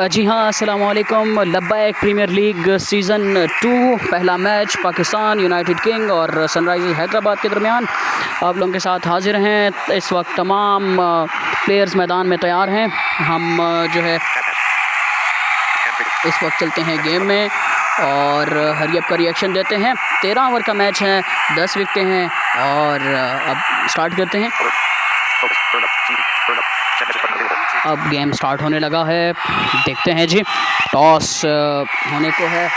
जी हाँ, अस्सलाम वालेकुम। लब्बैक प्रीमियर लीग सीज़न 2 पहला मैच पाकिस्तान यूनाइटेड किंग और सनराइजर्स हैदराबाद के दरमियान आप लोगों के साथ हाजिर हैं। इस वक्त तमाम प्लेयर्स मैदान में तैयार हैं। हम जो है इस वक्त चलते हैं गेम में और हरियप का रिएक्शन देते हैं। 13 ओवर का मैच है, 10 विकेटें हैं और अब स्टार्ट करते हैं। अब गेम स्टार्ट होने लगा है, देखते हैं जी। टॉस होने को है।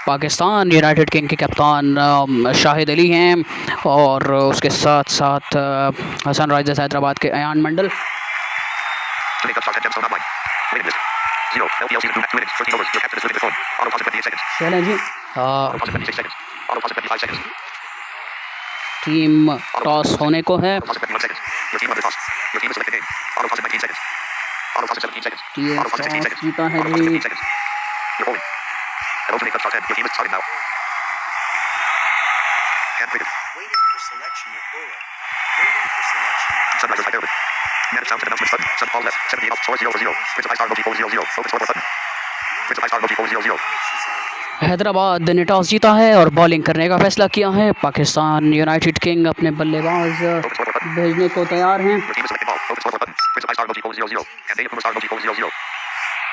पाकिस्तान यूनाइटेड किंग के कप्तान शाहिद अली हैं और उसके साथ साथ सनराइजर्स हैदराबाद के अयान मंडल। चलें जी, टीम टॉस होने को है। जीता है जी। हैदराबाद ने टॉस जीता है और बॉलिंग करने का फैसला किया है। पाकिस्तान यूनाइटेड किंग अपने बल्लेबाज भेजने को तैयार हैं।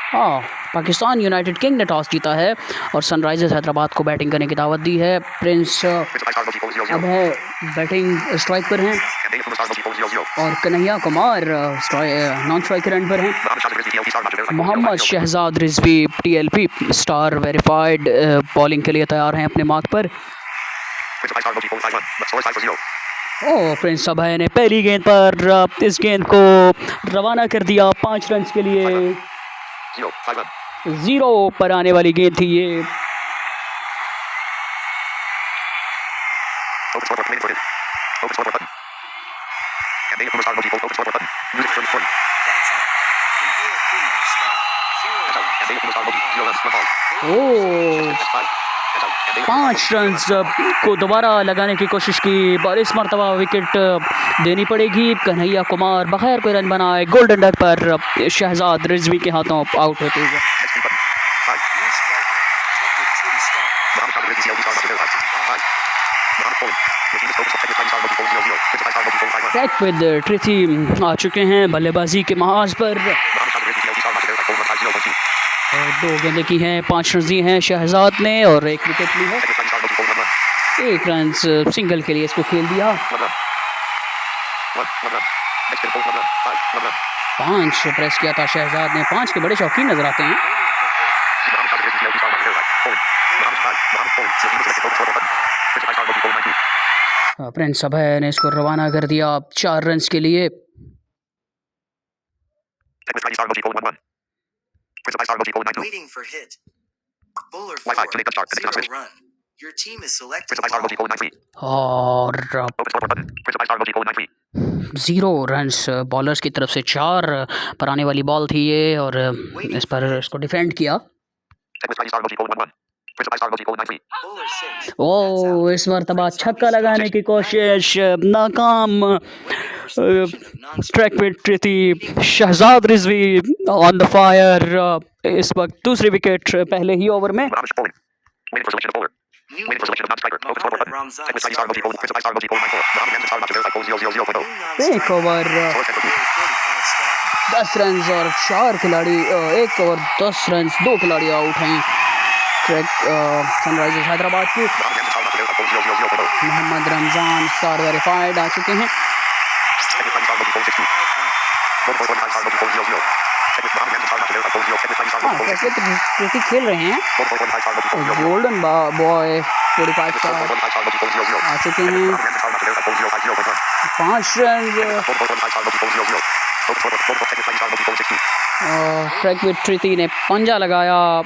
हाँ, पाकिस्तान यूनाइटेड किंग ने टॉस जीता है और सनराइजर्स हैदराबाद को बैटिंग करने की दावत दी है। प्रिंस अब है बैटिंग स्ट्राइक पर हैं और Kanhaiya Kumar non striker end पर हैं। Mohammad Shahzad Rizvi TLP star verified bowling के लिए तैयार हैं अपने मार्क पर। प्रिंस अभय ने पहली गेंद पर इस गेंद को रवाना कर दिया 5 रन के लिए। 0 पर आने वाली गेंद थी ये। ओह, 5 रन को दोबारा लगाने की कोशिश की पर इस मरतबा विकेट देनी पड़ेगी। कन्हैया कुमार बगैर कोई रन बनाए गोल्डन डक पर शहजाद रिजवी के हाथों आउट होते हुए। ट्रैक विद ट्रिथी आ चुके हैं बल्लेबाजी के महाज पर और 2 गेंदें की हैं, 5 रन दिए हैं शहजाद ने और 1 विकेट ली है। 1 रन सिंगल के लिए इसको खेल दिया। 5 प्रेस किया था शहजाद ने। 5 के बड़े शौकीन नजर आते हैं। प्रिंस अभय ने इसको रवाना कर दिया 4 रन के लिए। और 0 रन्स बॉलर्स की तरफ से 4 पर आने वाली बॉल थी ये और इस पर इसको डिफेंड किया। ओ, इस मरतबा छक्का लगाने की कोशिश नाकाम। ट्रैक में ट्रिथी Shahzad Rizvi on the fire. इस वक्त दूसरी विकेट पहले ही ओवर में। 1 ओवर 10 रन और 4 खिलाड़ी 1 ओवर 10 रन 2 खिलाड़ी आउट हैं। ट्रैक सनराइजर्स हैदराबाद की मोहम्मद रमजान स्टार वेरीफाइड आ चुके हैं। ट्रिथी खेल रहे हैं। गोल्डन बॉय 45 स्टार आ चुके हैं। 5 रन। ट्रैक विद ट्रिथी ने पंजा लगाया।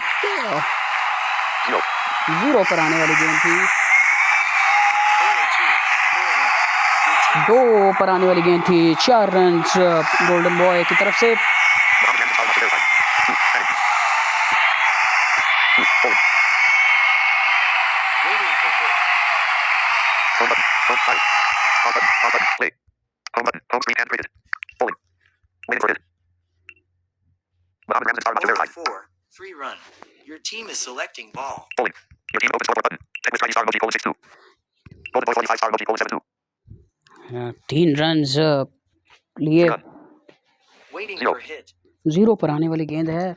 0 पर आने वाली गेंद थी। 2 पर आने वाली गेंद थी। 4 रन गोल्डन बॉय की तरफ से। Bowler 4, 3 run. Your team is selecting ball. तीन रन लिए Waiting for hit. 0 पर आने वाली गेंद है।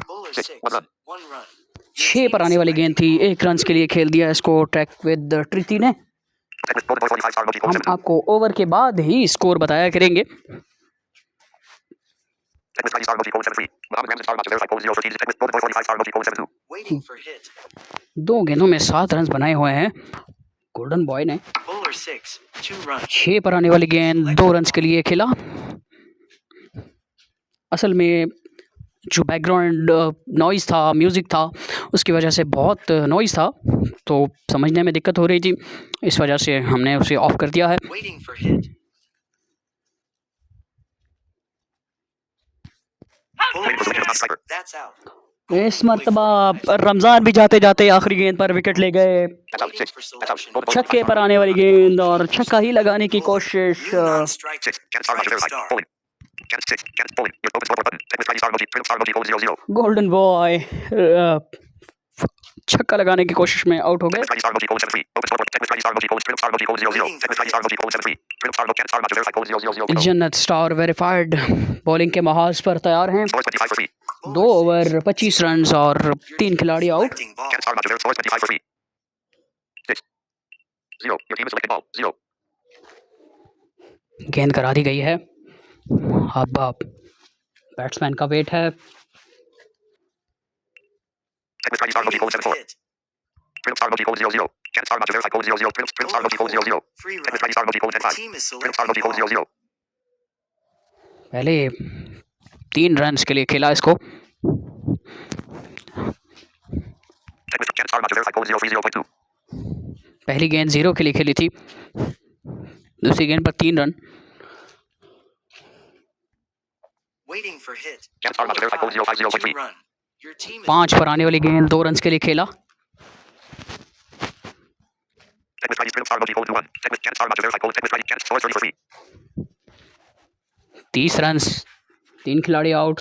Bowler 6, 1 run. 6 पर आने वाली गेंद थी, 1 रन के लिए खेल दिया इसको ट्रैक विद ट्रिती ने। हम आपको ओवर के बाद ही स्कोर बताया करेंगे। Waiting for hit. 2 गेंदों में 7 रन बनाए हुए हैं गोल्डन बॉय ने। Bowler 6, 2 run. 6 पर आने वाली गेंद 2 रन के लिए खेला। असल में जो बैकग्राउंड नॉइज़ था, म्यूज़िक था, उसकी वजह से बहुत नॉइज़ था, तो समझने में दिक्कत हो रही थी, इस वजह से हमने उसे ऑफ कर दिया है। Waiting for hit. That's out. इस मरतबा रमज़ान भी जाते जाते आखिरी गेंद पर विकेट ले गए। Waiting for selection. छक्के पर आने वाली गेंद और छक्का ही लगाने की कोशिश। New non-strike. Rising star. Golden boy छक्का लगाने की कोशिश में आउट हो गए। जन्नत स्टार वेरीफाइड बॉलिंग के महाज पर तैयार हैं। 2 ओवर 25 रन और 3 खिलाड़ी आउट। Selecting ball. गेंद करा दी गई है। अब बैट्समैन का वेट है। Waiting for hit. Bowler 4, 3 run. The team is selecting ball. पहले 3 रन के लिए खेला इसको। पहली गेंद 0 के लिए खेली थी, दूसरी गेंद पर 3 run. Waiting for hit. Bowler 5, 2 run. Your team is 5 पर आने वाली गेंद 2 रन के लिए खेला। 30 रन, 3 खिलाड़ी आउट।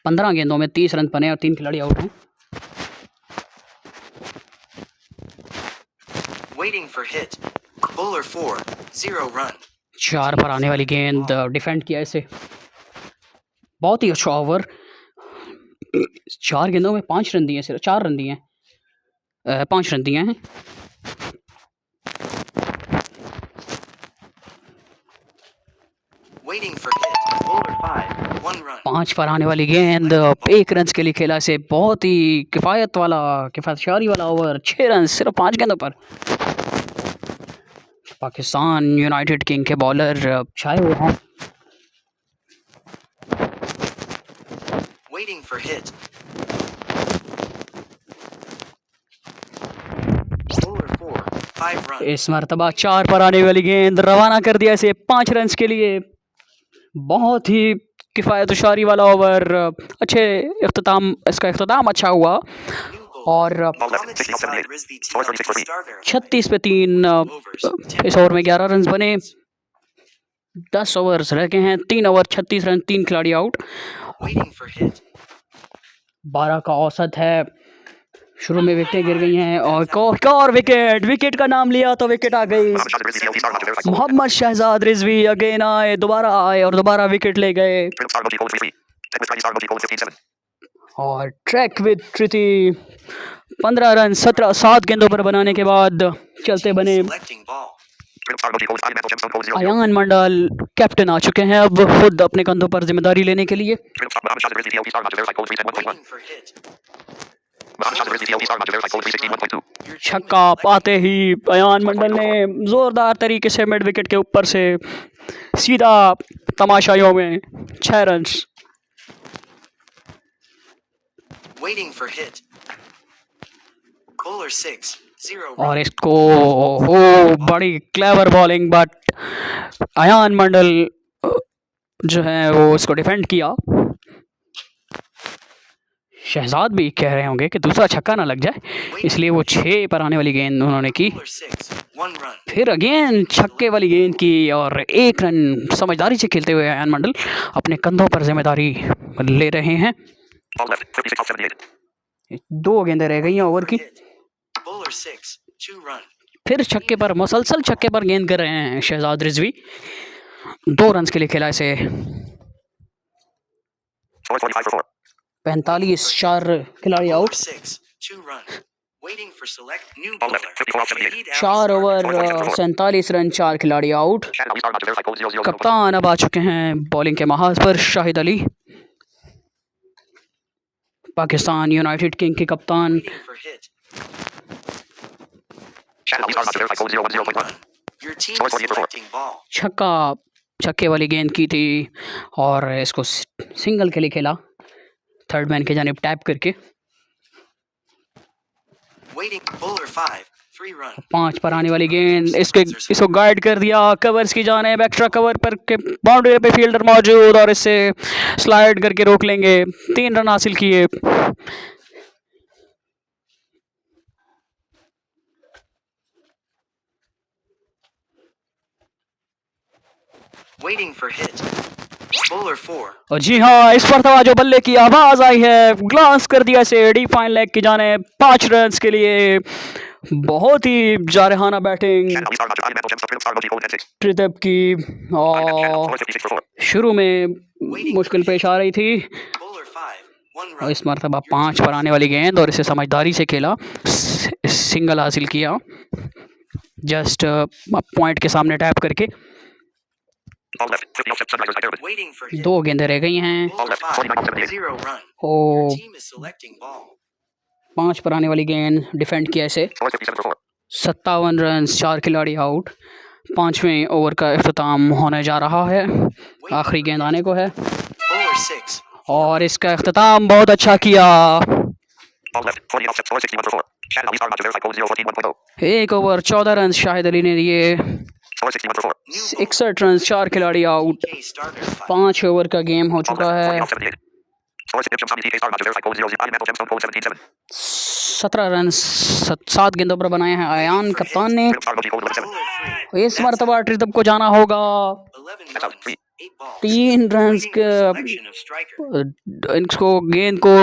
15 गेंदों में 30 रन बने और 3 खिलाड़ी आउट हैं। waiting for hit. Bowler 4, 0 run. 4 पर आने वाली गेंद डिफेंड किया इसे। बहुत ही अच्छा ओवर। 4 गेंदों में 5 रन दिए, सिर्फ 4 रन दिए हैं, 5 रन दिए हैं। Waiting for hit. Bowler 5, 1 run. 5 पर आने वाली गेंद 1 रन के लिए खेला इसे। बहुत ही किफ़ायतशारी वाला ओवर। 6 रन सिर्फ 5 गेंदों पर। पाकिस्तान यूनाइटेड किंग के बॉलर छाए हुए हैं। Waiting for hit. Bowler 4, 5 run. इस मरतबा 4 पर आने वाली गेंद रवाना कर दिया इसे 5 रन के लिए। बहुत ही किफ़ायतशारी वाला ओवर। इसका इख्तिताम अच्छा हुआ और 36 पे 3 इस ओवर में 11 रन बने। 10 ओवर्स रह गए हैं। 3 ओवर 36 रन, 3 खिलाड़ी आउट। Waiting for hit. 12 का औसत है। शुरू में विकेटें गिर गई हैं और विकेट का नाम लिया तो विकेट आ गई। मोहम्मद शहजाद रिजवी अगेन आए, दोबारा आए और दोबारा विकेट ले गए। और ट्रैक विद ट्रिती 15 रन 7 गेंदों पर बनाने के बाद चलते बने। Selecting ball. अयान मंडल कैप्टन आ चुके हैं अब खुद अपने कंधों पर जिम्मेदारी लेने के लिए। Waiting for hit. छक्का पाते ही अयान मंडल ने जोरदार तरीके से मिड विकेट के ऊपर से सीधा तमाशाइयों में 6 run. Waiting for hit. Bowler 6, 0 run. और इसको बड़ी क्लेवर बॉलिंग, बट अयान मंडल जो है वो इसको डिफेंड किया। शहजाद भी कह रहे होंगे कि दूसरा छक्का ना लग जाए, इसलिए वो 6 पर आने वाली गेंद उन्होंने की। Bowler 6, 1 run. फिर अगेन छक्के वाली गेंद की और 1 रन। समझदारी से खेलते हुए आयन मंडल अपने कंधों पर जिम्मेदारी ले रहे हैं। 2 गेंदें रह गई हैं ओवर की। Hit. Bowler 6, 2 run. फिर छक्के पर, मुसलसल छक्के पर गेंद कर रहे हैं शहजाद रिजवी। 2 रन के लिए खेला इसे। 45, 4 खिलाड़ी Bowler out. 6, 2 run. Waiting for select new bowler. Lead out 4 over starter. 47 run, 4 खिलाड़ी आउट। कप्तान अब आ चुके हैं बॉलिंग के महाज पर, शाहिद अली, पाकिस्तान यूनाइटेड किंग के कप्तान। Waiting for hit. Bowler 6, 1 run. Your team is selecting ball. छक्के वाली गेंद की थी और इसको सिंगल के लिए खेला, थर्ड मैन की जानिब टैप करके। Waiting. Bowler 5, 3 run. 5 पर आने वाली गेंद, इसको गाइड कर दिया कवर्स की जानिब। एक्स्ट्रा कवर पर के बाउंड्री पे फील्डर मौजूद और इससे स्लाइड करके रोक लेंगे। 3 रन हासिल किए। Waiting for hit. Bowler 4. और जी हाँ, इस मरतबा जो बल्ले की आवाज़ आई है, ग्लांस कर दिया इसे डी फाइन लेग की जानिब। 5 रन के लिए। बहुत ही जारहाना बैटिंग ट्रिदब की, और शुरू में मुश्किल पेश आ रही थी। Bowler 5, 1 और run. इस मरतबा 5 पर आने वाली गेंद और इसे समझदारी से खेला, सिंगल हासिल किया, जस्ट पॉइंट के सामने टैप करके। Waiting for hit. 2 गेंदें रह गई हैं। Bowler 5, 0 run. O Your team is selecting ball. 5 पर आने वाली गेंद डिफेंड किया इसे। 57 रन, 4 खिलाड़ी आउट। 5वें ओवर का इख्तिताम होने जा रहा है, आखिरी गेंद आने को है Bowler 6, और इसका इख्तिताम बहुत अच्छा किया। 1 ओवर 14 रन शाहिद अली ने दिए। new 61 रन, 4 खिलाड़ी आउट। K starter 5. 5 ओवर का गेम हो चुका है। 17 रन 7 गेंदों पर बनाए हैं आयान कप्तान ने। Bowler 3, इस मरतबा ट्रिदब को जाना होगा। 11 runs, 8 balls. 3 run Waiting for selection of striker. इनको गेंद को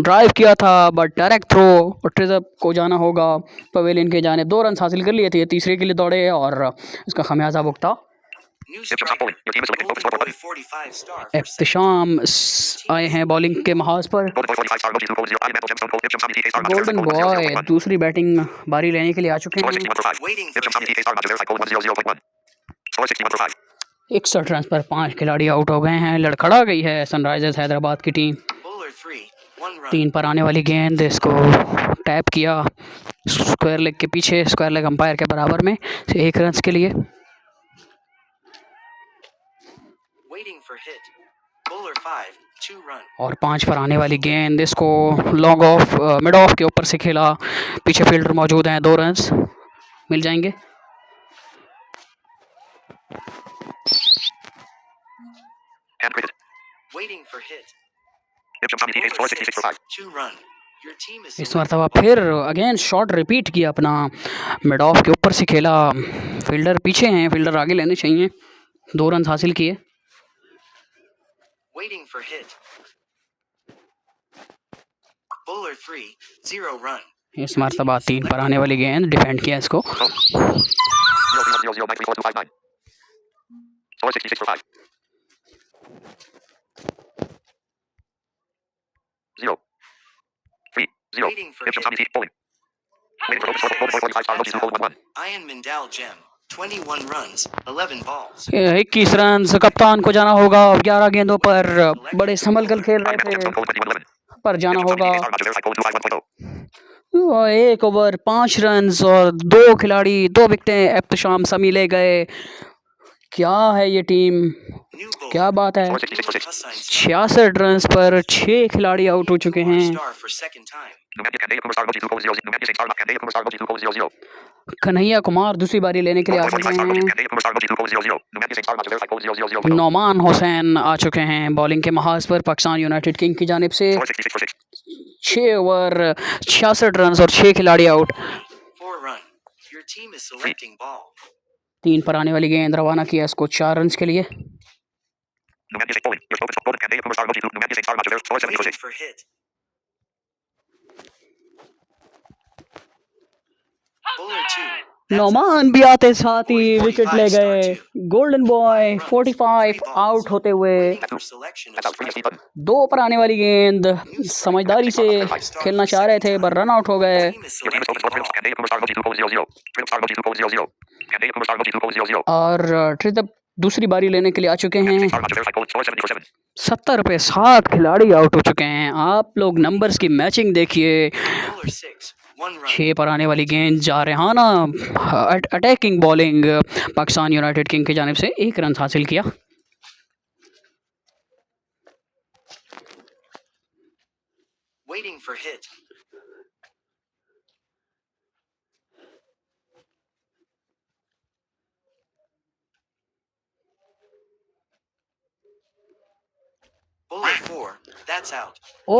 ड्राइव किया था बट डायरेक्ट थ्रो, और ट्रिदब को जाना होगा पवेलियन के जाने। 2 रन हासिल कर लिए थे, तीसरे के लिए दौड़े और इसका खमियाजा भुगता। New striker. Golden Boy 45 star. for Ehtesham आए हैं बॉलिंग के महाज पर। गोल्डन बॉय दूसरी बैटिंग बारी लेने के लिए आ चुके हैं। Waiting for hit. 61 रन पर 5 खिलाड़ी आउट हो गए हैं। लड़खड़ा गई है सनराइजर्स हैदराबाद की टीम। Bowler 3, 1 run. 3 पर आने वाली गेंद, इसको टैप किया स्क्वायर लेग के पीछे, स्क्वायर लेग अंपायर के बराबर में, 1 रन के लिए। Waiting for hit. Bowler 5, 2 run. और 5 पर आने वाली गेंद, इसको लॉन्ग ऑफ मिड ऑफ के ऊपर से खेला, पीछे फील्डर मौजूद हैं, 2 रन मिल जाएंगे। Waiting for hit. Bowler 6, 2 run. Your team is इस मरतबा फिर अगेन शॉट रिपीट किया अपना, मिड ऑफ के ऊपर से खेला, फील्डर पीछे हैं, फील्डर आगे लेने चाहिए। 2 रन हासिल किए। waiting for hit. Bowler 3, 0 run. इस मरतबा 3 पर आने वाली गेंद, डिफेंड किया इसको। Waiting for hit. Ian Mindal Gem, 21 runs, 11 balls. 21 run कप्तान को जाना होगा। 11 गेंदों पर बड़े संभल कर खेल रहे थे, पर जाना होगा। 1 ओवर 5 रन और 2 खिलाड़ी, 2 विकेटें एहतशाम समी ले गए। क्या है ये टीम, New bowler. क्या बात है। Hassan 66 रन पर 6 खिलाड़ी आउट हो चुके हैं। star for second time. Kanhaiya Kumar दूसरी बारी लेने के लिए आ चुके हैं। नौमान हुसैन आ चुके हैं बॉलिंग के महाज पर पाकिस्तान यूनाइटेड किंग की जानिब से। 6 ओवर 66 रन और 6 खिलाड़ी out. 4 run. Your team is selecting ball. 3 पर आने वाली गेंद रवाना किया इसको 4 रन के लिए। Waiting for hit. Bowler 2. Nauman भी आते साथ ही विकेट ले गए। गोल्डन बॉय 45 आउट होते हुए। Waiting for selection of striker. 2 पर आने वाली गेंद समझदारी से खेलना चाह रहे थे पर रन आउट हो गए। Team is selecting ball. और ट्रिप दूसरी बारी लेने के लिए आ चुके हैं। 70 पे 7 खिलाड़ी आउट हो चुके हैं। आप लोग नंबर्स की मैचिंग देखिए। Bowler 6. 1 run. 6 पर आने वाली गेंद जा रहाना attacking bowling Pakistan united king की जानिब से 1 रन हासिल किया। Waiting for hit. Bowler 4. That's out. O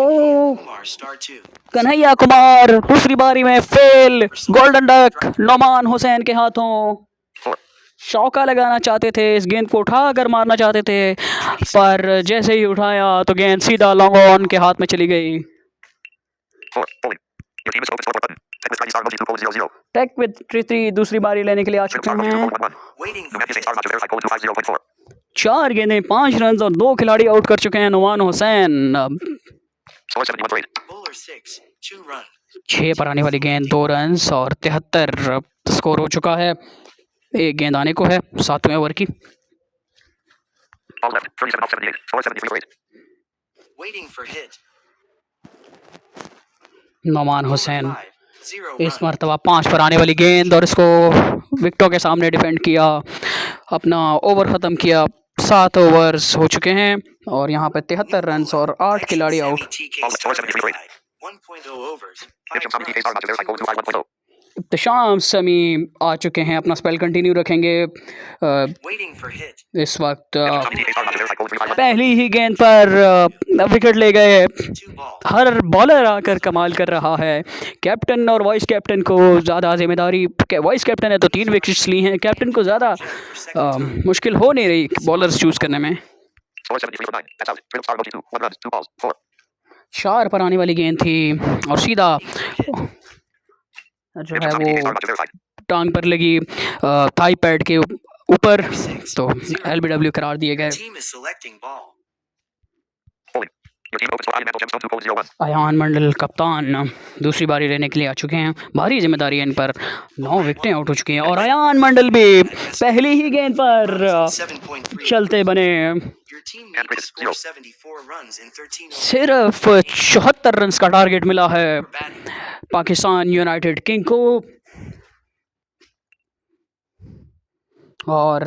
Kumar star 2. Kanhaiya Kumar दूसरी बारी में fail. Golden duck Nauman Hussain के हाथों। चौका लगाना चाहते थे, इस गेंद को उठा कर मारना चाहते थे पर जैसे ही उठाया तो गेंद सीधा लॉन्ग ऑन के हाथ में चली गई। टेक विद 3 दूसरी बारी लेने के लिए आ चुके हैं। Waiting for hit. 4 गेंदें 5 रन और 2 खिलाड़ी आउट कर चुके हैं नौमान हुसैन। Bowler 6. 2 run. 6 पर आने वाली गेंद 2 रन और 73 स्कोर हो चुका है। एक गेंद आने को है 7वें ओवर की। Waiting for hit. Nauman Hussain 5. 0 इस run. मरतबा 5 पर आने वाली गेंद और इसको विकेटों के सामने डिफेंड किया, अपना ओवर ख़त्म किया। 7 ओवर्स हो चुके हैं और यहाँ पे 73 रन और 8 खिलाड़ी आउट। 1.0 overs. 5 runs. इब्तिशाम समी आ चुके हैं, अपना स्पेल कंटिन्यू रखेंगे। Waiting for hit. इस वक्त पहली ही गेंद पर विकेट ले गए। 2 ball. हर बॉलर आकर कमाल कर रहा है। कैप्टन और वाइस कैप्टन को ज़्यादा जिम्मेदारी, वाइस कैप्टन है तो 3 विकेट्स ली हैं, कैप्टन को ज़्यादा मुश्किल हो नहीं रही बॉलर्स चूज़ करने में। 4 पर आने वाली गेंद थी और सीधा जो है वो टांग पर लगी थाई पैड के ऊपर, तो LBW करार दिए गए। Team is selecting ball. Ayan मंडल कप्तान दूसरी बारी लेने के लिए आ चुके हैं। भारी जिम्मेदारी है इन पर। 9 विकेटें आउट हो चुकी हैं और अयान मंडल भी पहली ही गेंद पर 7.3. चलते बने। Your team needs to score 74 runs in 13 overs. सिर्फ 74 रन का टारगेट मिला है For batting. Pakistan united king को और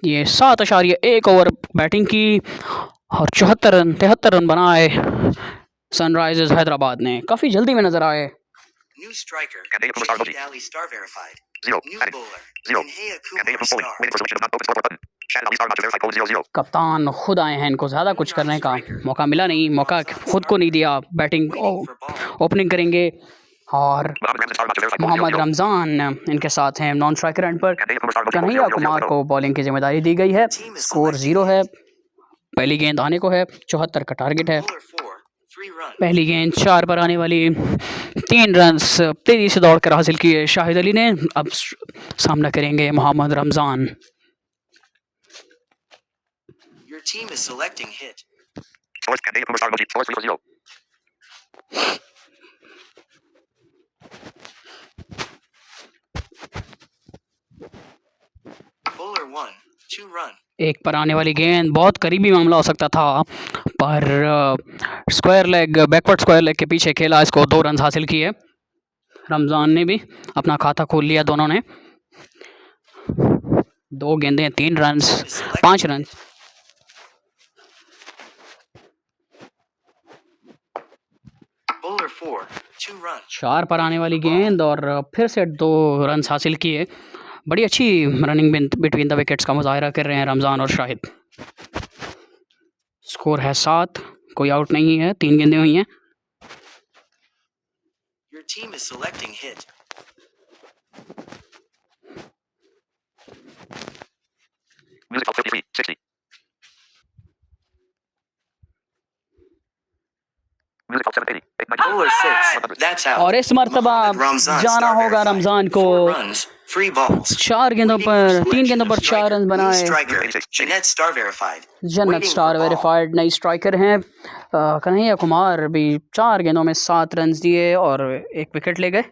ये 7.1 ओवर बैटिंग की और 73 रन बनाए सनराइजर्स हैदराबाद ने। काफ़ी जल्दी में नज़र आए। New striker. Shahid Ali star verified. New bowler. Inhea Kumar star. कप्तान खुद आए हैं, इनको ज़्यादा कुछ करने का मौका मिला नहीं, मौका खुद को नहीं दिया। Batting Waiting for ball. Opening करेंगे और मोहम्मद रमज़ान इनके साथ हैं नॉन स्ट्राइकर एंड पर। कन्हैया कुमार को बॉलिंग की जिम्मेदारी दी गई है। स्कोर 0 है। पहली गेंद आने को है, 74 का टारगेट है। Bowler 4. 3 runs. पहली गेंद 4 पर आने वाली 3 रन तेज़ी से दौड़कर हासिल किए शाहिद अली ने। अब सामना करेंगे Mohammad Ramzan. Your team is selecting hit. Bowler 1. 2 run. 1 पर आने वाली गेंद बहुत करीबी मामला हो सकता था पर square leg, backward square leg के पीछे खेला, इसको 2 रन हासिल किए। रमज़ान ने भी अपना खाता खोल लिया। दोनों ने 2 गेंदें 3 रन 5 रन। Bowler 4, 2 runs. 4 पर आने वाली गेंद और फिर से 2 रन्स हासिल किए। बड़ी अच्छी रनिंग बिटवीन द विकेट्स का मुजाहरा कर रहे हैं रमज़ान और शाहिद। स्कोर है 7, कोई आउट नहीं है, 3 गेंदें हुई हैं। Your team is selecting hit. Music top 53, 60. Music top 780, 890. Bowler 6, that's out. और इस मर्तबा Mohammad Ramzan जाना star होगा verified. रमज़ान को। 4 runs, 3 balls. 4 गेंदों Waiting for पर 3 गेंदों पर selection 4 of run striker. New बनाए। striker, Jeanette Star verified. जन्नत Waiting star for ball. Verified नई स्ट्राइकर हैं। कन्हैया कुमार भी 4 गेंदों में 7 रन दिए और 1 विकेट ले गए।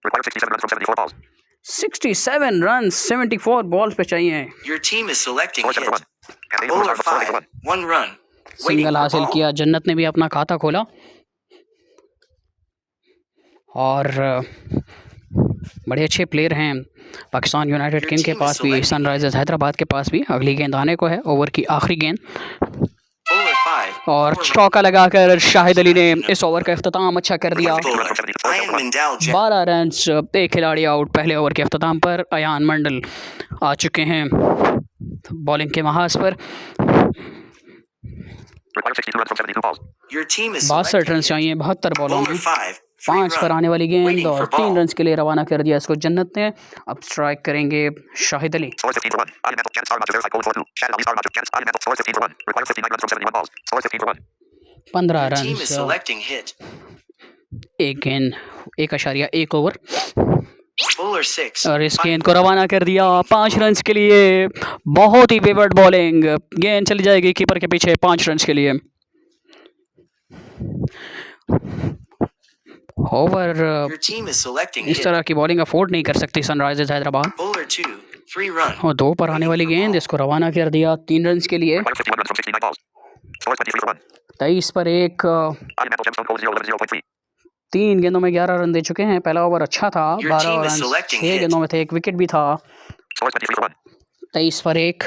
Require 67 runs from 74 balls. 67 run 74 balls पे चाहिए। Your team is selecting Score 7 for hit. 1. Campaign for Bowler start, score 5, 1. 1 run. Waiting single for हासिल ball. किया, जन्नत ने भी अपना खाता खोला और बड़े अच्छे प्लेयर हैं पाकिस्तान यूनाइटेड किंग के पास भी, सनराइजर्स हैदराबाद के पास भी। अगली गेंद आने को है, ओवर की आखिरी गेंद Bowler 5, और 4 चौका लगाकर शाहिद अली ने इस ओवर का इख्तिताम अच्छा कर दिया। Bowler, Ayan Mindal Jack. 12 run, 1 खिलाड़ी आउट। पहले ओवर के अख्तिताम पर अयान मंडल आ चुके हैं बॉलिंग के महाज पर। Require 62 runs from 72 balls. Your team is 62 selecting run hit. चाहिए 72 बॉलों Bowler में। 5, 5 पर आने वाली गेंद Waiting और for 3 ball. रन के लिए रवाना कर दिया इसको जन्नत ने। अब स्ट्राइक करेंगे Shahid Ali. Score 15 for 1. Ali Mental, Janet Star Roger verified goal for 2. Shad Ali Star Roger, Janet Ali Mental, score 15 for 1. Require 59 runs from 71 balls. Score 15 for 1. 15 Your run, team is selecting hit. 1 गेंद 1.1 over Bowler 6, और इस गेंद को रवाना कर दिया 5 run के लिए। बहुत ही विवर्ड बॉलिंग, गेंद चली जाएगी कीपर के पीछे 5 रन के लिए। Over Your team is selecting इस hit. तरह की बॉलिंग अफोर्ड नहीं कर सकती सनराइजर्स हैदराबाद। Bowler 2, 3 run. और 2 पर आने वाली गेंद, इसको रवाना कर दिया 3 रन के लिए। Require 51 runs from 69 balls. Score 23 for 1. 23 पर 1, Ali Mental, Gemstone goal 0, 0.3. 3 गेंदों में 11 रन दे चुके हैं। पहला ओवर अच्छा था, Your 12 team is run selecting 6 hit. गेंदों में थे, 1 विकेट भी था। Score 23 for 1. 23 पर 1,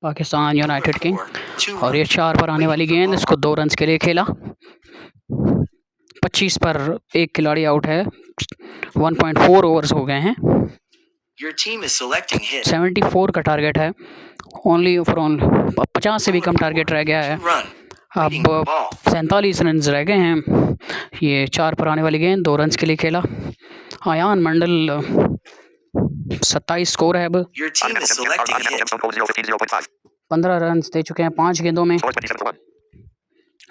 पाकिस्तान यूनाइटेड किंग। 2 और ये 4 पर आने वाली गेंद, इसको 2 रन के लिए खेला। 25 पर 1 खिलाड़ी आउट है। 1.4 ओवर्स हो गए हैं। Your team is selecting hit. 74 का टारगेट है, ओनली फॉर 50 से भी कम टारगेट रह गया है। 2 run. Waiting for अब ball. 47 रन रह गए हैं। ये 4 पर आने वाली गेंद 2 रन के लिए खेला। अयान मंडल 27 स्कोर है अब। Your Ali team Mental, is Ali selecting Mental, hit. Gemstone goal 0, 15, 0.5. 15 run दे चुके हैं 5 गेंदों में। Score 27 for 1.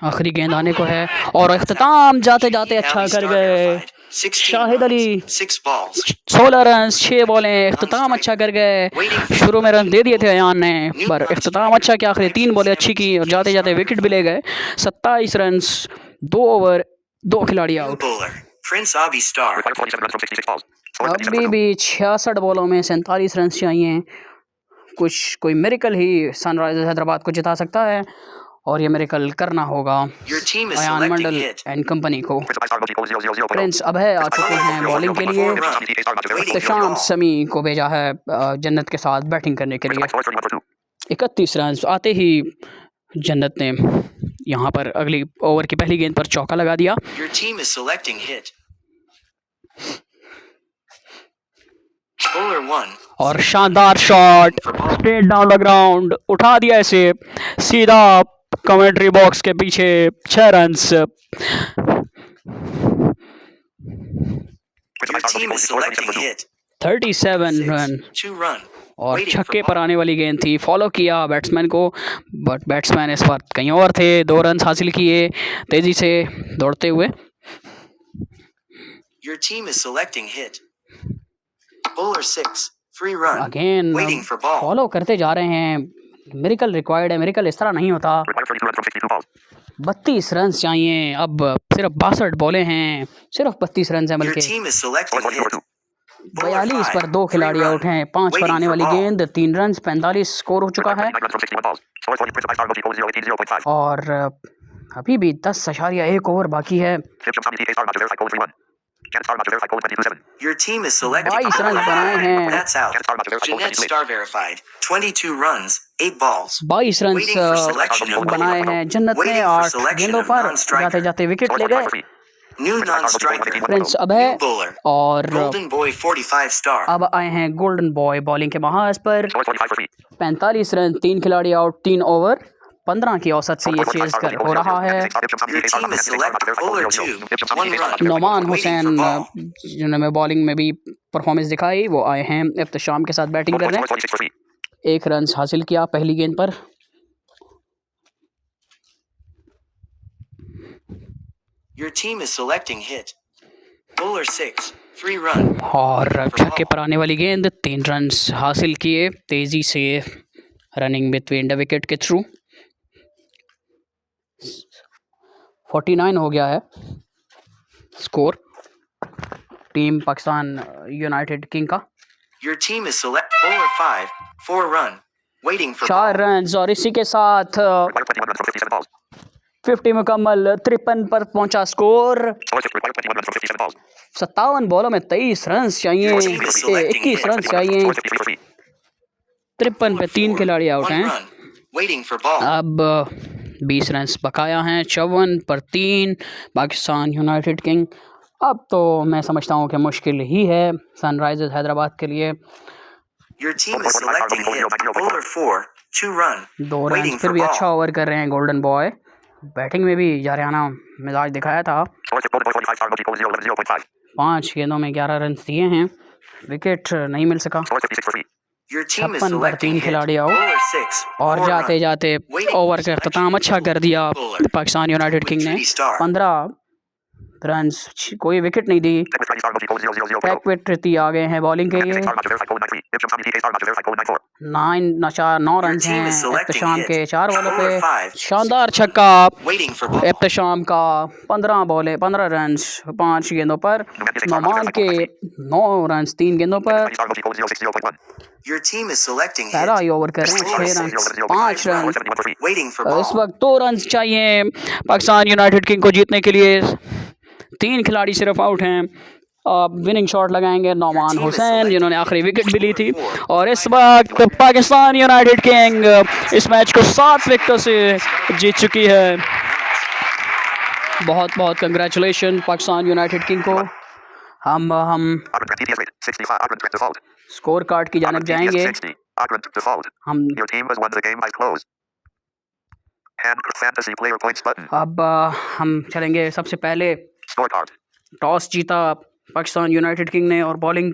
आखिरी गेंद आने को है और इख्तिताम जाते जाते अच्छा Ali कर Star गए verified. 16 Shahid runs, Ali. 6 balls. 16 run 6 बॉलें, इख्तिताम अच्छा कर गए। शुरू में रन दे दिए थे अयान ने, पर इख्तिताम अच्छा किया। आखिरी 3 बॉलें अच्छी की और जाते जाते विकेट भी ले गए। 27 रन, 2 ओवर, 2 खिलाड़ी New out. bowler, Prince Abi Star. Require 47 runs from 66 balls. Score 27 for अभी 2. भी 66 बॉलों में 47 रन चाहिए। कोई मेरिकल ही सनराइजर्स हैदराबाद को जिता सकता है और ये मेरिकल करना होगा Your team is Ayan selecting Mandal hit. And company को। Principal Star Roger, goal 0, 0, 0. Prince Abhay आ चुके हैं बॉलिंग के लिए। इख्तिशाम समी को भेजा है जन्नत के साथ बैटिंग करने के लिए। 31 रन आते ही जन्नत ने यहाँ पर अगली ओवर की पहली गेंद पर चौका लगा दिया। Your team is selecting hit. Bowler 1. और शानदार shot straight down the ground, उठा दिया इसे सीधा कमेंट्री बॉक्स के पीछे। 6 run. Your team is selecting hit. 37 6, run 2 run. और Waiting for छक्के ball. पर आने वाली गेंद थी। फॉलो किया बैट्समैन को, बट बैट्समैन इस बार कहीं और थे। 2 रन हासिल किए तेजी से दौड़ते हुए। Your team is selecting hit. Bowler 6, 3 run. Again Waiting for ball. Follow करते जा रहे हैं। मेरिकल रिक्वायर्ड है, मेरिकल इस तरह नहीं होता। 32 रन चाहिए अब, सिर्फ 62 बॉलें हैं, सिर्फ 32 रन है Your बल्कि। team is selecting hit. 42 पर 2 खिलाड़ी आउट हैं। 5 पर आने वाली गेंद 3 रन, 45 स्कोर हो चुका है। और अभी भी 10.1 ओवर बाकी है। Can star match verified. 22-7. Your team is selecting 22 run बनाए हैं। That's out. Can star match verified. Jeanette 22-8. star verified. 22 runs, 8 balls. 22 run Waiting for selection. बनाए हैं जन्नत ने। Waiting for 8 selection गेंदों of पर non-striker. जाते जाते विकेट Score ले 45 गए। for free. New non-striker. Prince Abhay New bowler. और Golden Boy 45 star. अब आए हैं गोल्डन बॉय बॉलिंग के महाज पर। Score 45 for free. 45 रन, 3 खिलाड़ी आउट, 3 ओवर 15 की औसत से ये चेज कर हो रहा है। Your team is selecting bowler 2. 1 run. Noman Waiting Hussain for ball. जिन्होंने बॉलिंग में भी परफॉर्मेंस दिखाई, वो आए हैं इफ्तिशाम के साथ बैटिंग कर रहे हैं। 46 for free. 1 रन हासिल किया पहली गेंद पर। Your team is selecting hit. Bowler 6. 3 run. और छक्के पर आने वाली गेंद, 3 रन हासिल किए तेजी से रनिंग बिटवीन द विकेट के थ्रू। 49 हो गया है score team Pakistan united king का। Your team is select bowler 5. 4 run. Waiting for 4 ball. Run और इसी के साथ Require 21 runs from 57 balls. 50 मुकम्मल, 53 पर पहुंचा score. Score 6. Require 21 runs from 57 balls. 57 बॉलों में 23 रन चाहिए, 21 रन चाहिए। Score 53 for free. 53 पे 3 खिलाड़ी आउट 1 हैं। run. Waiting for ball. अब 20 रन बकाया हैं, 54 पर 3 पाकिस्तान यूनाइटेड किंग। अब तो मैं समझता हूँ कि मुश्किल ही है सनराइजर्स हैदराबाद के लिए। Your team is selecting hit. Bowler 4. 2 run. 2 run Waiting फिर for भी ball. अच्छा ओवर कर रहे हैं गोल्डन बॉय। बैटिंग में भी जारियाना मिजाज दिखाया था। Score 6. Golden Boy 45 star emoji 011 0.5. 5 गेंदों में 11 रन दिए हैं, विकेट नहीं मिल सका। Score 56 for free. Your team is 56 पर selecting 3 hit. खिलाड़ी आउट Bowler 6. और 4 जाते run. जाते ओवर का अख्ताम अच्छा कर दिया पाकिस्तान यूनाइटेड किंग ने। 15 रन, कोई विकेट नहीं दी। Check with Friday star emoji 000. टेक विट्रिती आ गए हैं बॉलिंग के लिए। Star match verified. Code 93. Ipsum Tommy DK star match verified. Code 94. 9 run हैं इफ्तिशाम के 4 बॉलों पे। शानदार छक्का Waiting for ball. इफ्तिशाम का। 15 रन 5 गेंदों पर। नोमान के 9 रन 3 गेंदों पर। Friday star emoji code 060.1. Your team is selecting पहला hit. ही ओवर कर रहे हैं, 6 run 5 run. 71 for free. Waiting for इस ball. वक्त 2 रन चाहिए पाकिस्तान यूनाइटेड किंग को जीतने के लिए। 3 खिलाड़ी सिर्फ आउट हैं। विनिंग शॉट लगाएंगे नोमान हुसैन जिन्होंने आखिरी विकेट भी ली थी। और इस वक्त पाकिस्तान यूनाइटेड किंग इस मैच को 7 विकेटों से जीत चुकी है। बहुत बहुत कंग्रेचुलेशन पाकिस्तान यूनाइटेड किंग को। हम Augment TTS rate 65. Augment default. Score card की जानब Augment TTS जाएंगे। 60. Augment default. हम Your team has won the game by close. And fantasy player points button. अब हम चलेंगे। सबसे पहले Scorecard. टॉस जीता पाकिस्तान यूनाइटेड किंग ने और बॉलिंग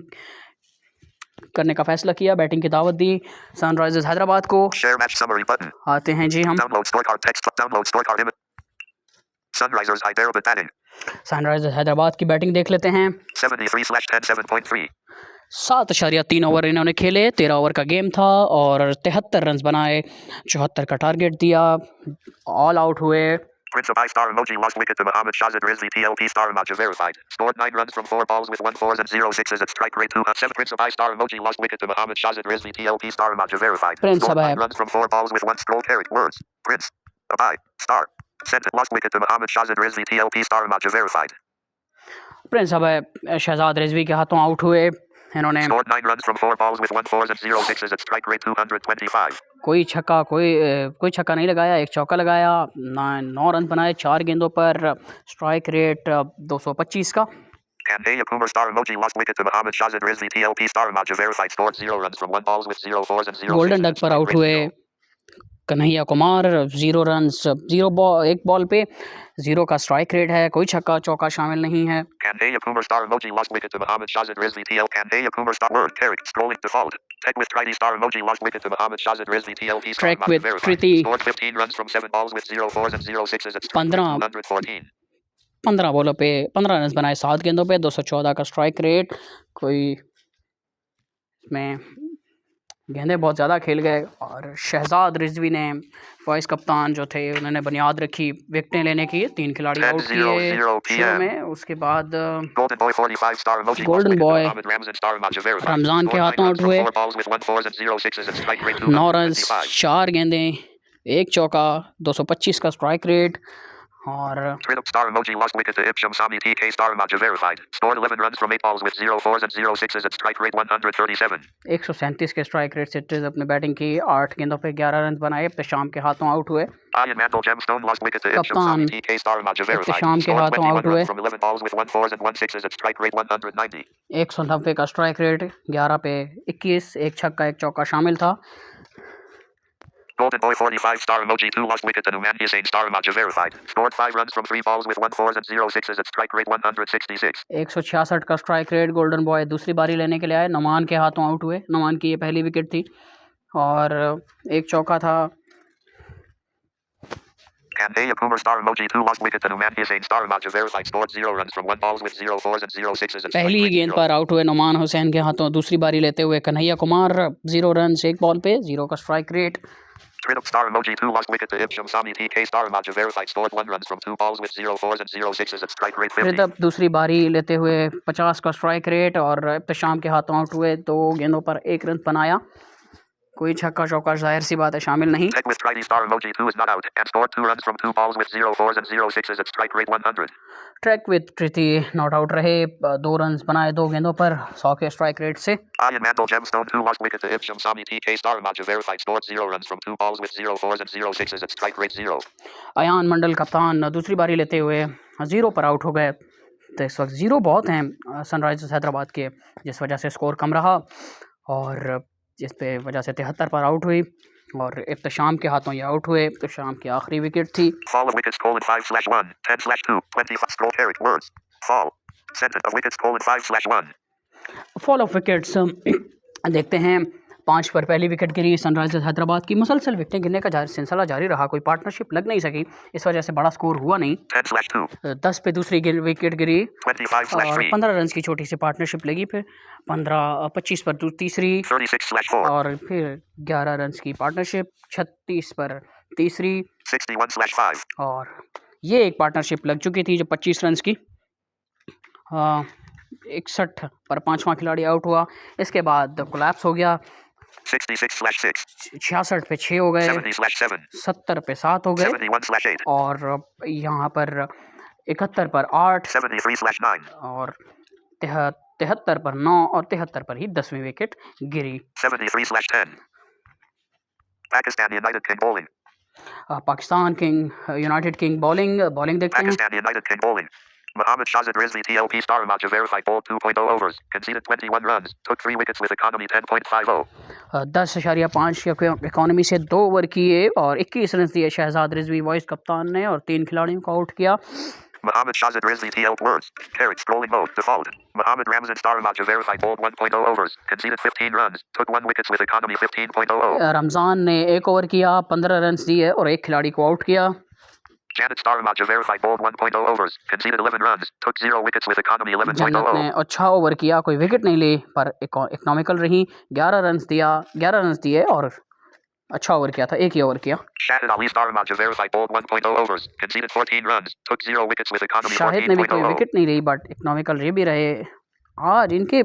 करने का फैसला किया, बैटिंग की दावत दी सनराइजर्स हैदराबाद को। Share match summary button. आते हैं जी हम Download scorecard text. Download scorecard image. Sunrisers Hyderabad batting. Sunrisers Hyderabad की बैटिंग देख लेते हैं। 73/10 7.3. 7.3 ओवर इन्होंने खेले, 13 ओवर का गेम था और 73 रन बनाए, 74 का टारगेट दिया, ऑल आउट हुए। Prince of I star emoji lost wicket to Mohammad Shahzad Rizvi TLP star match verified. Scored 9 runs from 4 balls with 1 4s and 0 6s at strike rate 2.7. Prince of I star emoji lost wicket to Mohammad Shahzad Rizvi TLP star match verified. Prince Scored of I. 9 runs from 4 balls with 1 scroll carrot words. Prince of I star sent lost wicket to Mohammad Shahzad Rizvi TLP star match verified. Prince अब शहजाद रिजवी के हाथों out हुए इन्होंने। Scored 9 runs from 4 balls with 1 4s and 0 6s at strike rate 225. कोई छक्का नहीं लगाया, एक चौका लगाया, 9 रन बनाए 4 गेंदों पर, स्ट्राइक रेट 225 का। Kandaya Kumar star emoji lost wicket to Mohammad Shahzad Rizvi TLP star match verified. Scored 0 runs from 1 balls with 0 4s and 0 golden 6s duck at पर strike आउट rate हुए 0. Kanhaiya Kumar, 0 run, 1 ball पे 0 का strike rate है, कोई छक्का चौका शामिल नहीं है। Kandaya Kumar star emoji lost wicket to Mohammad Shahzad Rizvi TL. Kandaya Kumar star word carrot scrolling default. Tech with Friday star emoji lost wicket to Mohammad Shahzad Rizvi TLP star Trek match with verified. Priti. Scored 15 runs from 7 balls with 0 4s and 0 6s at strike 15 114. 15 बॉलों पे 15 run बनाए 7 गेंदों पे, 214 का strike rate. कोई इसमें गेंदें बहुत ज़्यादा खेल गए और शहजाद रिजवी ने वाइस कप्तान जो थे उन्होंने बुनियाद रखी विकेटें लेने की। 3 खिलाड़ी आउट किए 10:00 शुरू में, उसके बाद Golden Boy 45 star emoji Golden lost wicket Boy to Mohammad Ramzan star match verified. Ramzan के Scored 9 हाथों runs आउट from हुए। 4 balls with 1 4s and 0 6s at strike rate 9 run 225. 4 गेंदें, 1 चौका, 225 का स्ट्राइक रेट। और Trinum star emoji lost wicket to Ipsham Sami TK star Maja verified. Scored 11 runs from 8 balls with 0 fours and 0 sixes at strike rate 137. 137 के strike rate से टिज अपने batting की, 8 गेंदों पे 11 रन बनाए। इब्तिशाम के हाथों आउट हुए। Ian Mandel Gemstone lost wicket to Ipsham कप्तान Sami TK star Maja verified. इब्तिशाम के Scored हाथों 21 आउट हुए। runs from 11 balls with 1 fours and 1 sixes at strike rate 190. 190 का स्ट्राइक रेट, 11 पे 21, एक छक्का एक चौका शामिल था। Golden Boy 45 star emoji 2 lost wicket to Numan Hussain star Maja verified. Scored 5 runs from 3 balls with 1 fours and 0 sixes at strike rate 166. 166 का strike rate. Golden boy दूसरी बारी लेने के लिए आए, नुमान के हाथों आउट हुए। नुमान की ये पहली विकेट थी और एक चौका था। Kandaya Kumar star emoji 2 lost wicket to Numan Hussain star Maja verified. Scored 0 runs from 1 balls with 0 fours and 0 sixes at strike पहली rate गेंद 0. पर आउट हुए नुमान हुसैन के हाथों। दूसरी बारी लेते हुए कन्हैया कुमार 0 रन, एक बॉल पे 0 का strike rate. Trinum star emoji 2 lost wicket to Ipsham Sami TK star Maja verified. Scored 1 runs from 2 balls with 0 fours and 0 sixes at strike rate 50. रिदब दूसरी बारी लेते हुए 50 का स्ट्राइक रेट और इब्तिशाम के हाथों आउट हुए। 2 गेंदों पर 1 रन बनाया। कोई छक्का चौका जाहिर सी बात है शामिल नहीं। Tech with Friday star emoji 2 is not out and scored 2 runs from 2 balls with 0 fours and 0 sixes at strike rate 100. Track with ट्रिथी नॉट आउट रहे, 2 रन बनाए 2 गेंदों पर 100 के स्ट्राइक रेट से। Ian Mandel Gemstone 2 lost wicket to Ipsham Sami TK star Maja verified. Scored 0 runs from 2 balls with 0 fours and 0 sixes at strike rate 0. Ayan मंडल कप्तान दूसरी बारी लेते हुए 0 पर आउट हो गए। तो इस वक्त 0 बहुत हैं सनराइजर्स हैदराबाद के, जिस वजह से स्कोर कम रहा और जिस पे वजह से 73 पर आउट हुई और इब्तिशाम के हाथों ये आउट हुए। इब्तिशाम की आखिरी विकेट थी। Fall of wickets colon 5/1 10/2 25 scroll Eric words fall sentence of wickets colon 5/1. Fall of wickets देखते हैं। 5 पर पहली विकेट गिरी सनराइजर्स हैदराबाद की। मुसलसल विकेटें गिरने का सिलसिला जारी रहा, कोई पार्टनरशिप लग नहीं सकी, इस वजह से बड़ा स्कोर हुआ नहीं। 10/2 10 पे दूसरी विकेट गिरी और 25/3 15 रन की छोटी सी पार्टनरशिप लगी। फिर 25 पर तीसरी 36/4 और फिर 11 रन की पार्टनरशिप 36 पर तीसरी 61/5 और ये एक पार्टनरशिप लग चुकी थी जो 25 रन की। 61 पर 5वां खिलाड़ी आउट हुआ। इसके बाद कोलैप्स हो गया। 66/6 66 पे 6 हो गए, 70/7 70 पे 7 हो गए 71/8 और यहाँ पर 71 पर 8 73/9 और 73 पर 9 और 73 पर ही 10वीं विकेट गिरी। 73/10 Pakistan United King bowling Pakistan king United king bowling देखते हैं। Pakistan United King bowling Mohammad Shahzad Rizvi TLP star Maja verified bowled 2.0 overs conceded 21 runs took 3 wickets with economy 10.50 10.5 economy से 2 ओवर किए और 21 रन दिए Shahzad Rizvi vice कप्तान ने और 3 खिलाड़ियों को आउट किया। Mohammad Shahzad Rizvi TL words carrot scrolling mode default Mohammad Ramzan star Maja verified bowled 1.0 overs conceded 15 runs took 1 wickets with economy 15.00 Ramzan ने 1 ओवर किया, 15 रन दिए और 1 खिलाड़ी को आउट किया। Janet star Maja verified bowled 1.0 overs conceded 11 runs took 0 wickets with economy जन्नत 11.00 ने अच्छा ओवर किया, कोई विकेट नहीं ली पर इकोनॉमिकल रही। 11 रन दिए और अच्छा ओवर किया था, 1 ही ओवर किया। Shahid Ali star Maja verified bowled 1.0 overs conceded 14 runs took 0 wickets with economy Shahid ने भी कोई 14.00 विकेट नहीं ली बट इकोनॉमिकल रह भी रहे। आज इनके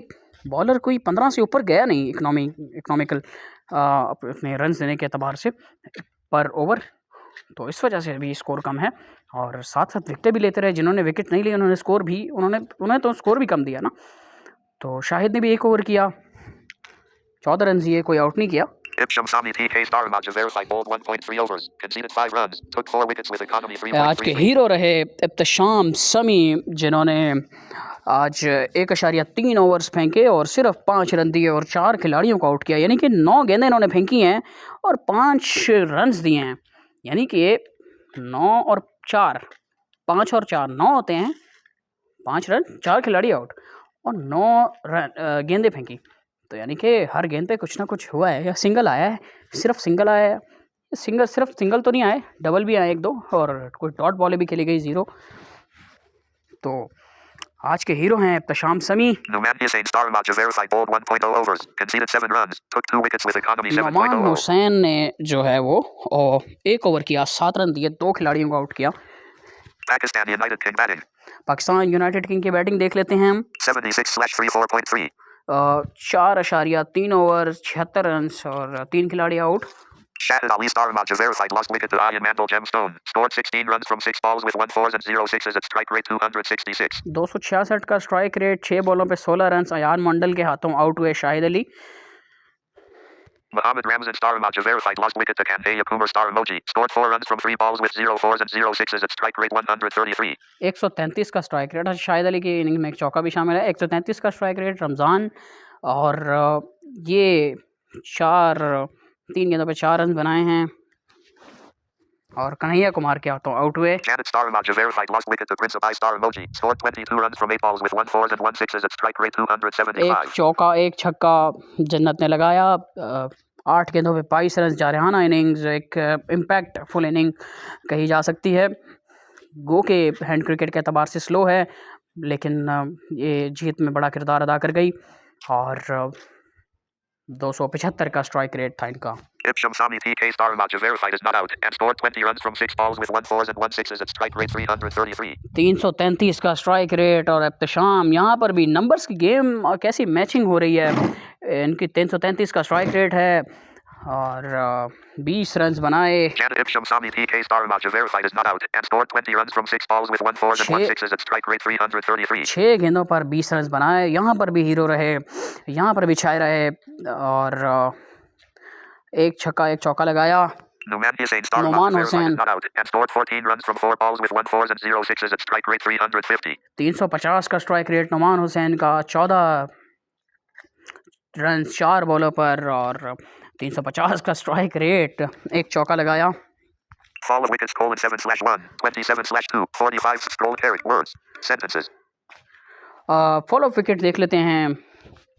बॉलर कोई 15 से ऊपर गया नहीं इकोनॉमिकल अपने रन देने के अतबार से पर ओवर, तो इस वजह से भी स्कोर कम है और साथ साथ विकेटें भी लेते रहे। जिन्होंने विकेट नहीं ली उन्होंने तो स्कोर भी कम दिया ना। तो शाहिद ने भी 1 ओवर किया, 14 रन दिए, कोई आउट नहीं किया। Ipsham Sami TK star Maja verified bowled 1.3 overs conceded 5 runs took 4 wickets with economy आज के 3.33 हीरो रहे इब्तिशाम समी, जिन्होंने आज 1.3 ओवर्स फेंके और सिर्फ 5 रन दिए और 4 खिलाड़ियों को आउट किया। यानी कि 9 गेंदें इन्होंने फेंकी हैं और 5 रन दिए हैं। यानी कि 9 और 4 5 और 4 9 होते हैं, 5 रन 4 खिलाड़ी आउट और 9 गेंदें फेंकी। तो यानी कि हर गेंद पे कुछ ना कुछ हुआ है या सिंगल आया है, सिर्फ सिंगल आया है। सिर्फ सिंगल तो नहीं आए, डबल भी आए 1-2 और कोई डॉट बॉलें भी खेली गई 0। तो आज के हीरो हैं इब्तिशाम समी। Numan Hussain star Maja verified bowled 1.0 overs conceded 7 runs took 2 wickets with economy Numan 7.00 Hussain ने जो है वो 1 ओवर किया, 7 रन दिए, 2 खिलाड़ियों को आउट किया। Pakistan United King batting Pakistan united king की बैटिंग देख लेते हैं हम। 76/34.3 4.3 ओवर 76 रन और 3 खिलाड़ी out. Shahid Ali star match verified lost wicket to Ian Mandel Gemstone. Scored 16 runs from 6 balls with 1 4s and 0 6s at strike rate 266. 266 का strike rate, 6 बॉलों पे 16 रन। अयान मंडल के हाथों आउट हुए Shahid Ali. Mohammad Ramzan star match verified lost wicket to Kanhaiya Kumar star emoji. Scored 4 runs from 3 balls with 0 4s and 0 6s at strike rate 133. 133 का strike rate. Shahid Ali की inning में एक चौका भी शामिल है। 133 का स्ट्राइक रेट रमज़ान, और ये 3 गेंदों पे 4 रन बनाए हैं और कन्हैया कुमार के हाथों आउट हुए। Janet star match verified lost wicket to Prince of I star emoji. Scored 22 runs from 8 balls with 1 4s and 1 6s at strike rate 275. एक चौका एक छक्का जन्नत ने लगाया। 8 गेंदों पे 22 रन। जारहाना इनिंग्स, एक इम्पैक्टफुल इनिंग कही जा सकती है। गो के हैंड क्रिकेट के अतबार से स्लो है, लेकिन ये जीत में बड़ा किरदार अदा कर गई और 275 का स्ट्राइक रेट था इनका। Ibsham Sami TK star match verified is not out and scored 20 runs from 6 balls with 1 4s and 1 6s at strike rate 333. 333 का स्ट्राइक रेट और इब्तिशाम, यहाँ पर भी नंबर्स की गेम कैसी मैचिंग हो रही है। इनकी 333 का स्ट्राइक रेट है और 20 रन बनाए। Janet Ibsham Sami TK star match verified is not out and scored 20 runs from 6 balls with 1 4s and 1 6s at strike rate 333. 6 गेंदों पर 20 रन बनाए। यहाँ पर भी हीरो रहे, यहाँ पर भी छाए रहे और एक छक्का एक चौका लगाया। Numan Hussain star match verified is not out and scored 14 runs from 4 balls with 1 4s and 0 6s at strike rate 350. 350 का स्ट्राइक रेट नुमान हुसैन का। 14 रन 4 बॉलों पर और 350 का स्ट्राइक रेट, एक चौका लगाया। Fall of wickets: 7/1, 27/2, 45 scroll character words, sentences. Fall of wicket देख लेते हैं।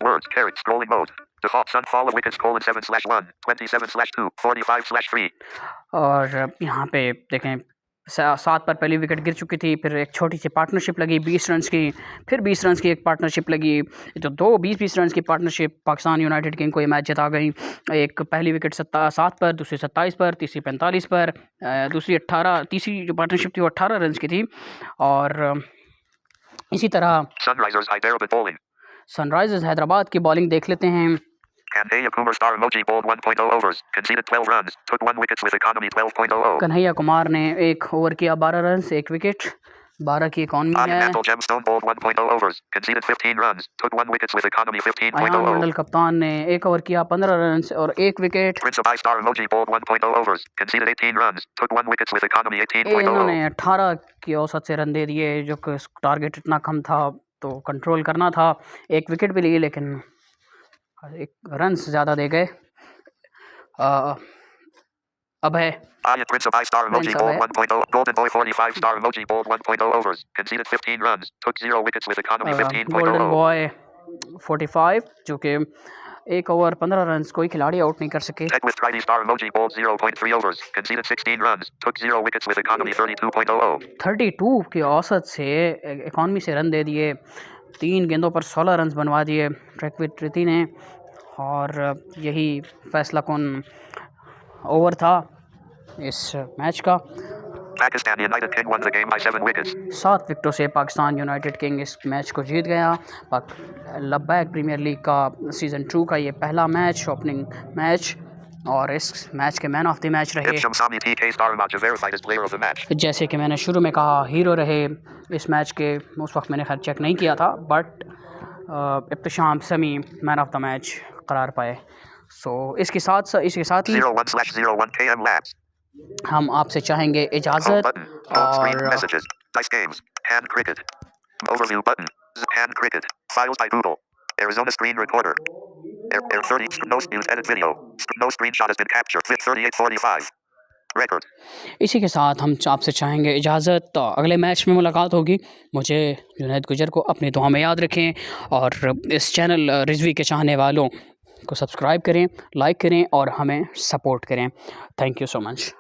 Words, character, scrolling mode. Default sun fall of wickets: 7/1, 27/2, 45/3. और यहाँ पे देखें 7 पर पहली विकेट गिर चुकी थी, फिर एक छोटी सी पार्टनरशिप लगी 20 रन की, फिर 20 रन की एक पार्टनरशिप लगी, तो 2 20-20 रन की पार्टनरशिप पाकिस्तान यूनाइटेड किंग को ये मैच जिता गई। एक पहली विकेट 7 पर, दूसरी 27 पर, तीसरी 45 पर, तीसरी जो पार्टनरशिप थी वो 18 रन की थी। और इसी तरह सनराइजर्स हैदराबाद की बॉलिंग देख लेते हैं। Kanhaiya Kumar star emoji bowled 1.0 overs, conceded 12 runs, took 1 wickets with economy 12.00. Kanhaiya Kumar ने 1 ओवर किया 12 रन, 1 विकेट, 12 की इकॉनमी है। Mandel Gemstone bowled 1.0 overs, conceded 15 runs, took 1 wickets with economy 15.00. Ayan मंडल कप्तान ने 1 ओवर किया 15 रन और 1 wicket. Prince of I star emoji bowled 1.0 overs, conceded 18 runs, took 1 wickets with economy 18.00. इन्होंने 18 की औसत से रन दे दिए, जो कि टारगेट इतना कम था तो कंट्रोल करना था। 1 विकेट भी लिए लेकिन 1 रन ज़्यादा दे गए। अब है Prince of I star emoji bowled 1.0, Golden Boy 45 star emoji bowled 1.0 overs, conceded 15 runs, took 0 wickets with economy 15.00. Golden boy 45, जो कि 1 ओवर 15 रन, कोई खिलाड़ी आउट नहीं कर सके। Tech with Friday star emoji bowled 0.3 overs, conceded 16 runs, took 0 wickets with economy 32.00. 32 की औसत से इकॉनमी से रन दे दिए, 3 गेंदों पर 16 रन बनवा दिए ट्रैक विद ट्रिती ने, और यही फैसला कौन ओवर था इस मैच का। Pakistan United King won the game by 7 wickets. 7 विकेटों से पाकिस्तान यूनाइटेड किंग इस मैच को जीत गया। लब्बैक प्रीमियर लीग का सीज़न 2 का ये पहला मैच, ओपनिंग मैच, और इस मैच के मैन ऑफ द मैच रहे, Ibsham Sami TK star match verified as player of the match. जैसे कि मैंने शुरू में कहा, हीरो रहे इस मैच के। उस वक्त मैंने खैर चेक नहीं किया था, बट इब्तिशाम समी मैन ऑफ द मैच करार पाए। इसके साथ ही 01/01 KM Labs. हम आपसे चाहेंगे इजाज़त। और messages, dice games, hand cricket, overview button, hand cricket, files by Google, Arizona screen recorder, Air 30, no news edit video, no screenshot has been captured, fit 3845, record. इसी के साथ हम आपसे चाहेंगे इजाज़त। तो अगले मैच में मुलाकात होगी। मुझे जुनैद गुजर को अपनी दुआ में याद रखें, और इस चैनल रिजवी के चाहने वालों को सब्सक्राइब करें, लाइक करें और हमें सपोर्ट करें। Thank you so much.